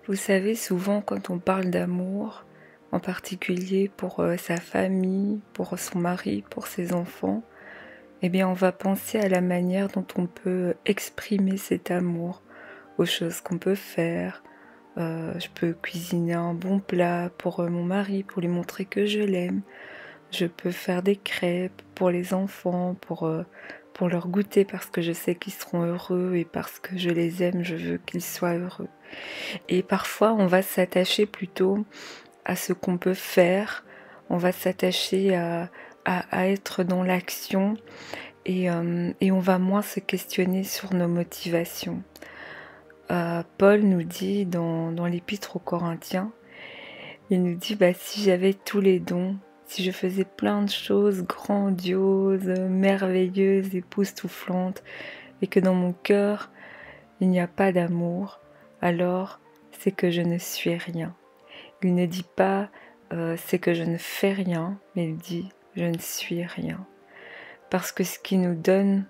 Vous savez, souvent quand on parle d'amour, en particulier pour sa famille, pour son mari, pour ses enfants, eh bien on va penser à la manière dont on peut exprimer cet amour, aux choses qu'on peut faire. Je peux cuisiner un bon plat pour mon mari, pour lui montrer que je l'aime. Je peux faire des crêpes pour les enfants, pour leur goûter parce que je sais qu'ils seront heureux et parce que je les aime, je veux qu'ils soient heureux. Et parfois, on va s'attacher plutôt à ce qu'on peut faire, on va s'attacher à être dans l'action et on va moins se questionner sur nos motivations. Paul nous dit dans l'Épître aux Corinthiens, il nous dit si j'avais tous les dons, si je faisais plein de choses grandioses, merveilleuses, époustouflantes, et que dans mon cœur il n'y a pas d'amour, alors c'est que je ne suis rien. Il ne dit pas c'est que je ne fais rien, mais il dit je ne suis rien. Parce que ce qui nous donne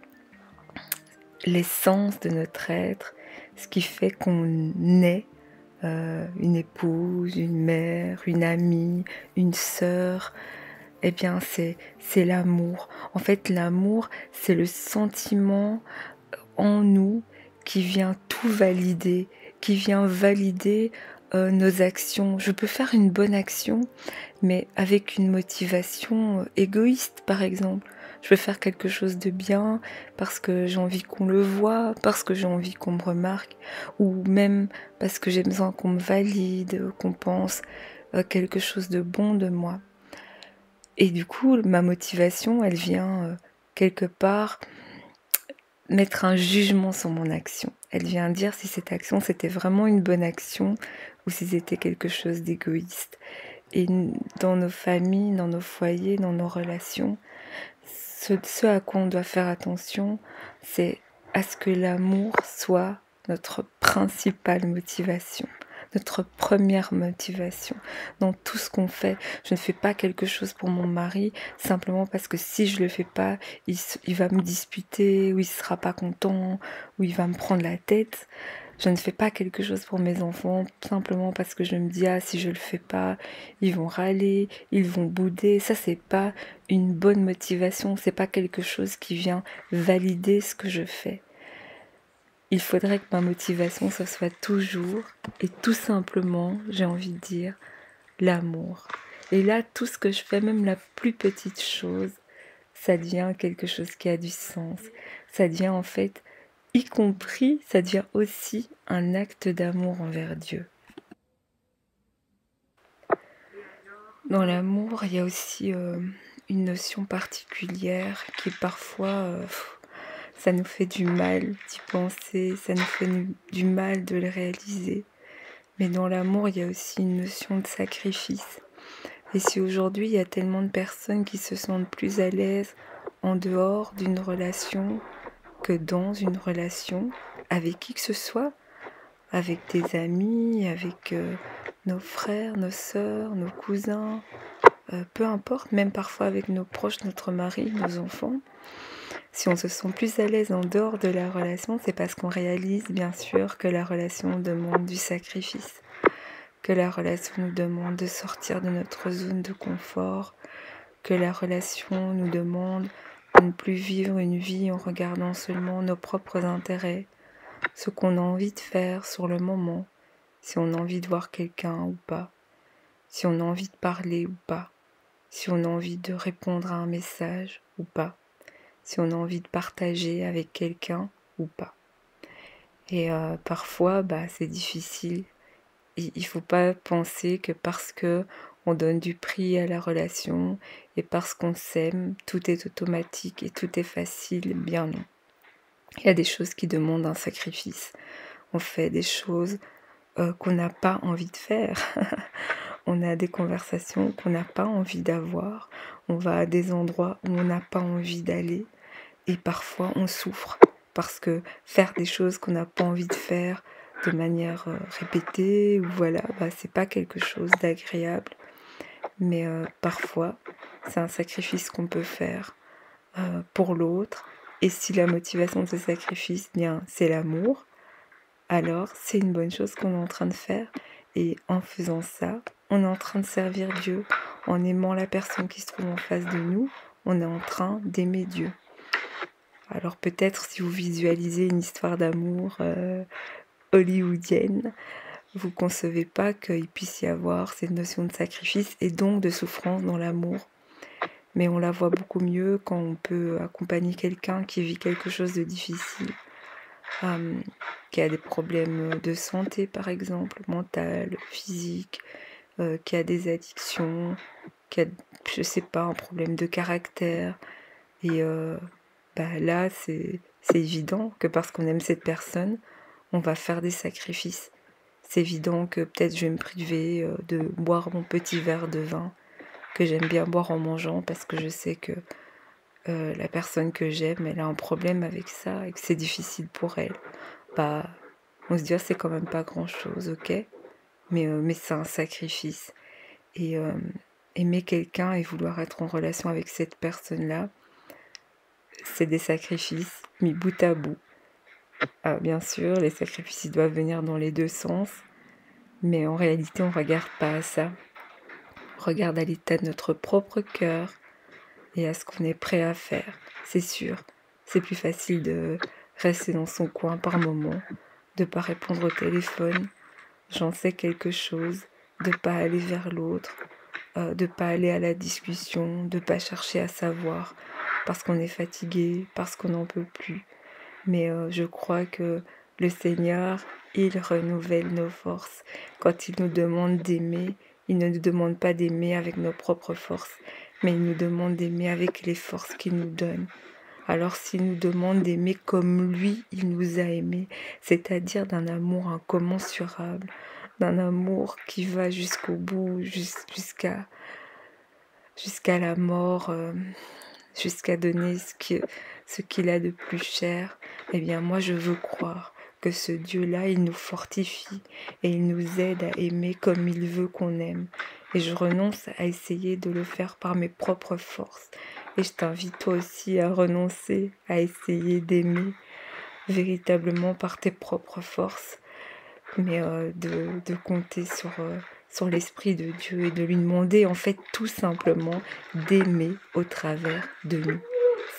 l'essence de notre être, ce qui fait qu'on est une épouse, une mère, une amie, une sœur, eh bien c'est l'amour. En fait, l'amour, c'est le sentiment en nous qui vient tout valider, qui vient valider nos actions. Je peux faire une bonne action, mais avec une motivation égoïste, par exemple. Je peux faire quelque chose de bien parce que j'ai envie qu'on le voie, parce que j'ai envie qu'on me remarque, ou même parce que j'ai besoin qu'on me valide, qu'on pense quelque chose de bon de moi. Et du coup, ma motivation, elle vient quelque part mettre un jugement sur mon action. Elle vient dire si cette action c'était vraiment une bonne action ou si c'était quelque chose d'égoïste. Et dans nos familles, dans nos foyers, dans nos relations, ce à quoi on doit faire attention, c'est à ce que l'amour soit notre principale motivation, notre première motivation dans tout ce qu'on fait. Je ne fais pas quelque chose pour mon mari simplement parce que si je le fais pas, il va me disputer, ou il sera pas content, ou il va me prendre la tête. Je ne fais pas quelque chose pour mes enfants simplement parce que je me dis si je le fais pas, ils vont râler, ils vont bouder. Ça c'est pas une bonne motivation, c'est pas quelque chose qui vient valider ce que je fais. Il faudrait que ma motivation ce soit toujours et tout simplement, j'ai envie de dire, l'amour. Et là, tout ce que je fais, même la plus petite chose, ça devient quelque chose qui a du sens. Ça devient en fait, y compris, ça devient aussi un acte d'amour envers Dieu. Dans l'amour, il y a aussi une notion particulière qui parfois, ça nous fait du mal d'y penser, ça nous fait du mal de le réaliser. Mais dans l'amour, il y a aussi une notion de sacrifice. Et si aujourd'hui, il y a tellement de personnes qui se sentent plus à l'aise en dehors d'une relation que dans une relation, avec qui que ce soit, avec des amis, avec nos frères, nos sœurs, nos cousins, peu importe, même parfois avec nos proches, notre mari, nos enfants. Si on se sent plus à l'aise en dehors de la relation, c'est parce qu'on réalise bien sûr que la relation demande du sacrifice, que la relation nous demande de sortir de notre zone de confort, que la relation nous demande de ne plus vivre une vie en regardant seulement nos propres intérêts, ce qu'on a envie de faire sur le moment, si on a envie de voir quelqu'un ou pas, si on a envie de parler ou pas, si on a envie de répondre à un message ou pas, si on a envie de partager avec quelqu'un ou pas. Et parfois, c'est difficile. Il ne faut pas penser que parce que on donne du prix à la relation et parce qu'on s'aime, tout est automatique et tout est facile. Bien non. Il y a des choses qui demandent un sacrifice. On fait des choses qu'on n'a pas envie de faire. On a des conversations qu'on n'a pas envie d'avoir. On va à des endroits où on n'a pas envie d'aller. Et parfois, on souffre. Parce que faire des choses qu'on n'a pas envie de faire de manière répétée, ou voilà, c'est pas quelque chose d'agréable. Mais parfois, c'est un sacrifice qu'on peut faire pour l'autre. Et si la motivation de ce sacrifice, bien, c'est l'amour, alors c'est une bonne chose qu'on est en train de faire. Et en faisant ça, on est en train de servir Dieu. En aimant la personne qui se trouve en face de nous, on est en train d'aimer Dieu. Alors peut-être si vous visualisez une histoire d'amour hollywoodienne, vous ne concevez pas qu'il puisse y avoir cette notion de sacrifice et donc de souffrance dans l'amour. Mais on la voit beaucoup mieux quand on peut accompagner quelqu'un qui vit quelque chose de difficile, qui a des problèmes de santé par exemple, mentale, physique, qui a des addictions, qui a, je sais pas, un problème de caractère. Et là, c'est évident que parce qu'on aime cette personne, on va faire des sacrifices. C'est évident que peut-être je vais me priver de boire mon petit verre de vin que j'aime bien boire en mangeant parce que je sais que la personne que j'aime, elle a un problème avec ça et que c'est difficile pour elle. On se dit, c'est quand même pas grand-chose, ok, mais c'est un sacrifice. Et aimer quelqu'un et vouloir être en relation avec cette personne-là, c'est des sacrifices mis bout à bout. Bien sûr, les sacrifices ils doivent venir dans les deux sens, mais en réalité, on ne regarde pas à ça. On regarde à l'état de notre propre cœur et à ce qu'on est prêt à faire. C'est sûr, c'est plus facile de rester dans son coin par moment, de ne pas répondre au téléphone, j'en sais quelque chose, de ne pas aller vers l'autre, de ne pas aller à la discussion, de ne pas chercher à savoir, parce qu'on est fatigué, parce qu'on n'en peut plus. Mais je crois que le Seigneur, il renouvelle nos forces. Quand il nous demande d'aimer, il ne nous demande pas d'aimer avec nos propres forces, mais il nous demande d'aimer avec les forces qu'il nous donne. Alors s'il nous demande d'aimer comme lui, il nous a aimés, c'est-à-dire d'un amour incommensurable, d'un amour qui va jusqu'au bout, jusqu'à la mort, jusqu'à donner ce qu'il a de plus cher, eh bien moi je veux croire que ce Dieu-là, il nous fortifie et il nous aide à aimer comme il veut qu'on aime. Et je renonce à essayer de le faire par mes propres forces. Et je t'invite toi aussi à renoncer à essayer d'aimer véritablement par tes propres forces, mais de compter sur l'Esprit de Dieu et de lui demander en fait tout simplement d'aimer au travers de nous.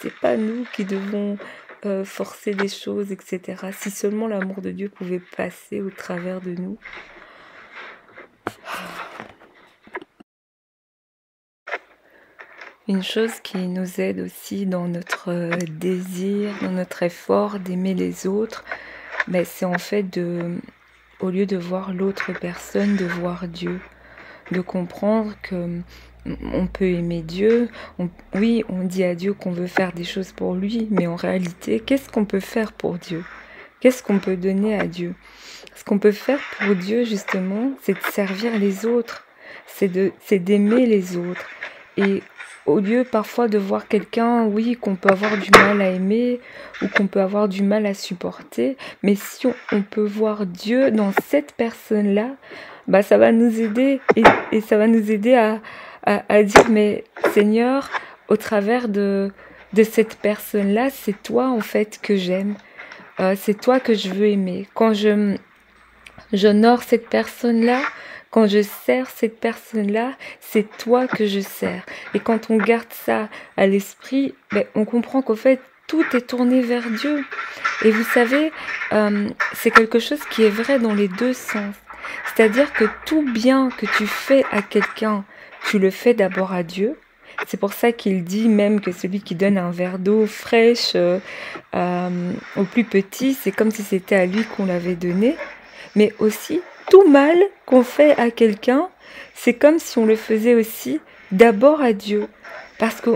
C'est pas nous qui devons forcer des choses, etc. Si seulement l'amour de Dieu pouvait passer au travers de nous. Une chose qui nous aide aussi dans notre désir, dans notre effort d'aimer les autres, c'est en fait au lieu de voir l'autre personne, de voir Dieu, de comprendre que on peut aimer Dieu. Oui, on dit à Dieu qu'on veut faire des choses pour lui, mais en réalité, qu'est-ce qu'on peut faire pour Dieu? Qu'est-ce qu'on peut donner à Dieu? Ce qu'on peut faire pour Dieu, justement, c'est de servir les autres, c'est d'aimer les autres. Et au lieu parfois de voir quelqu'un, oui, qu'on peut avoir du mal à aimer ou qu'on peut avoir du mal à supporter, mais si on peut voir Dieu dans cette personne-là, ça va nous aider et ça va nous aider à dire, mais Seigneur, au travers de cette personne-là, c'est toi en fait que j'aime, c'est toi que je veux aimer. Quand j'honore cette personne-là, quand je sers cette personne-là, c'est toi que je sers. Et quand on garde ça à l'esprit, on comprend qu'au fait, tout est tourné vers Dieu. Et vous savez, c'est quelque chose qui est vrai dans les deux sens. C'est-à-dire que tout bien que tu fais à quelqu'un, tu le fais d'abord à Dieu. C'est pour ça qu'il dit même que celui qui donne un verre d'eau fraîche au plus petit, c'est comme si c'était à lui qu'on l'avait donné. Mais aussi, tout mal qu'on fait à quelqu'un, c'est comme si on le faisait aussi d'abord à Dieu. Parce que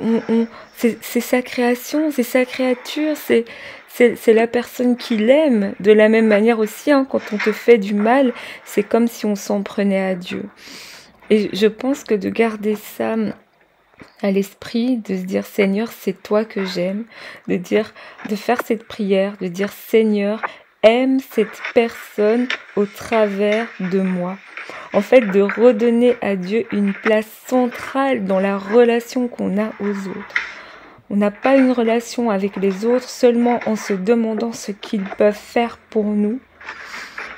c'est sa création, c'est sa créature, c'est la personne qui l'aime. De la même manière aussi, quand on te fait du mal, c'est comme si on s'en prenait à Dieu. Et je pense que de garder ça à l'esprit, de se dire Seigneur, c'est toi que j'aime, de faire cette prière, de dire Seigneur, aime cette personne au travers de moi. En fait, de redonner à Dieu une place centrale dans la relation qu'on a aux autres. On n'a pas une relation avec les autres seulement en se demandant ce qu'ils peuvent faire pour nous,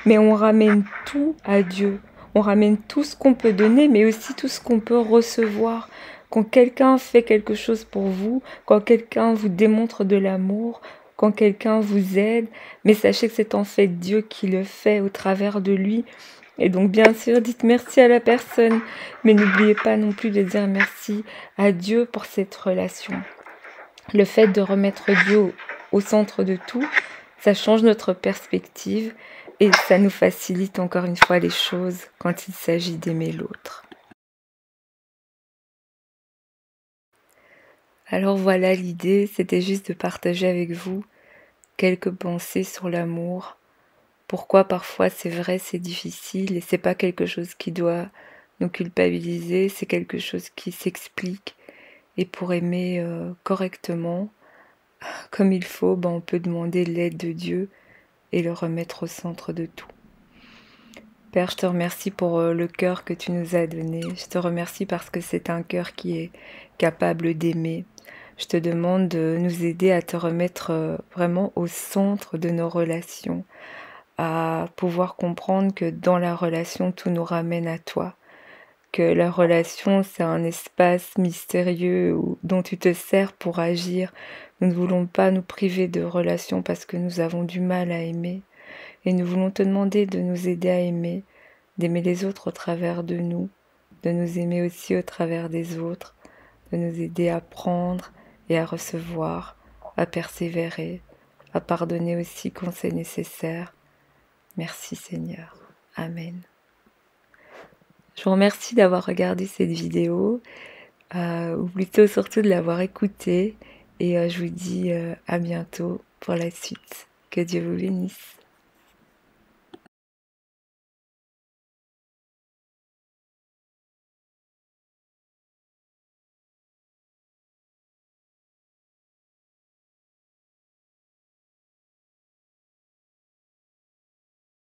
mais on ramène tout à Dieu. On ramène tout ce qu'on peut donner, mais aussi tout ce qu'on peut recevoir. Quand quelqu'un fait quelque chose pour vous, quand quelqu'un vous démontre de l'amour, quand quelqu'un vous aide, mais sachez que c'est en fait Dieu qui le fait au travers de lui. Et donc bien sûr, dites merci à la personne, mais n'oubliez pas non plus de dire merci à Dieu pour cette relation. Le fait de remettre Dieu au centre de tout, ça change notre perspective et ça nous facilite encore une fois les choses quand il s'agit d'aimer l'autre. Alors voilà, l'idée, c'était juste de partager avec vous quelques pensées sur l'amour. Pourquoi parfois c'est vrai, c'est difficile et c'est pas quelque chose qui doit nous culpabiliser, c'est quelque chose qui s'explique. Et pour aimer correctement, comme il faut, on peut demander l'aide de Dieu et le remettre au centre de tout. Père, je te remercie pour le cœur que tu nous as donné. Je te remercie parce que c'est un cœur qui est capable d'aimer. Je te demande de nous aider à te remettre vraiment au centre de nos relations, à pouvoir comprendre que dans la relation, tout nous ramène à toi. Que la relation, c'est un espace mystérieux dont tu te sers pour agir. Nous ne voulons pas nous priver de relations parce que nous avons du mal à aimer. Et nous voulons te demander de nous aider à aimer, d'aimer les autres au travers de nous, de nous aimer aussi au travers des autres, de nous aider à prendre et à recevoir, à persévérer, à pardonner aussi quand c'est nécessaire. Merci Seigneur. Amen. Je vous remercie d'avoir regardé cette vidéo, ou plutôt surtout de l'avoir écoutée, et je vous dis à bientôt pour la suite. Que Dieu vous bénisse.